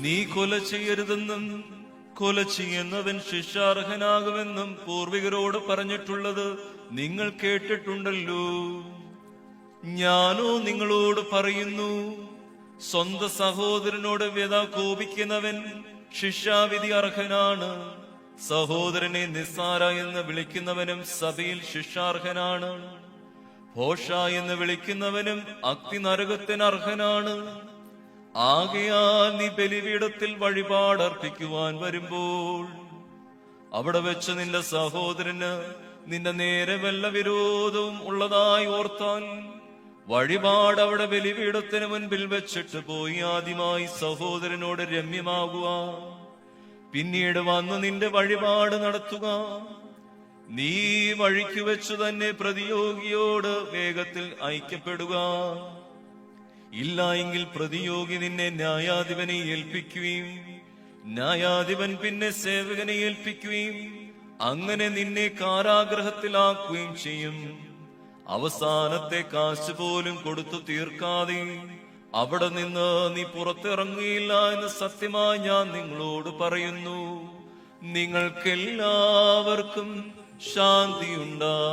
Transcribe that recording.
നീ കൊല ചെയ്യരുതെന്നും കൊല ചെയ്യുന്നവൻ ശിക്ഷാർഹനാകുമെന്നും പൂർവികരോട് പറഞ്ഞിട്ടുള്ളത് നിങ്ങൾ കേട്ടിട്ടുണ്ടല്ലോ. ഞാനോ നിങ്ങളോട് പറയുന്നു, സ്വന്തം സഹോദരനോട് വ്യത കോപിക്കുന്നവൻ ശിക്ഷാവിധി അർഹനാണ്. സഹോദരനെ നിസ്സാര എന്ന് വിളിക്കുന്നവനും സഭയിൽ ശിക്ഷാർഹനാണ്. ഭോഷ എന്ന് വിളിക്കുന്നവനും അഗ്നി നരകത്തിന് അർഹനാണ്. ആകയാൽ നീ ബലിപീഠത്തിൽ വഴിപാടർപ്പിക്കുവാൻ വരുമ്പോൾ അവിടെ വെച്ച് നിന്റെ സഹോദരന് നിന്റെ നേരെ വല്ല വിരോധവും ഉള്ളതായി ഓർത്താൽ വഴിപാട് അവിടെ ബലിപീഠത്തിന് മുൻപിൽ വെച്ചിട്ട് പോയി ആദ്യമായി സഹോദരനോട് രമ്യമാകുക. പിന്നീട് വന്ന് നിന്റെ വഴിപാട് നടത്തുക. നീ വഴിക്ക് വെച്ചു തന്നെ പ്രതിയോഗിയോട് വേഗത്തിൽ ഐക്യപ്പെടുക. ഇല്ല എങ്കിൽ പ്രതിയോഗി നിന്നെ ന്യായാധിപനെ ഏൽപ്പിക്കുകയും ന്യായാധിപൻ പിന്നെ സേവകനെ ഏൽപ്പിക്കുകയും അങ്ങനെ നിന്നെ കാരാഗ്രഹത്തിലാക്കുകയും ചെയ്യും. അവസാനത്തെ കാശ് പോലും കൊടുത്തു തീർക്കാതെ അവിടെ നിന്ന് നീ പുറത്തിറങ്ങുകയില്ല എന്ന് സത്യമായി ഞാൻ നിങ്ങളോട് പറയുന്നു. നിങ്ങൾക്കെല്ലാവർക്കും ശാന്തി ഉണ്ടായിരിക്കട്ടെ.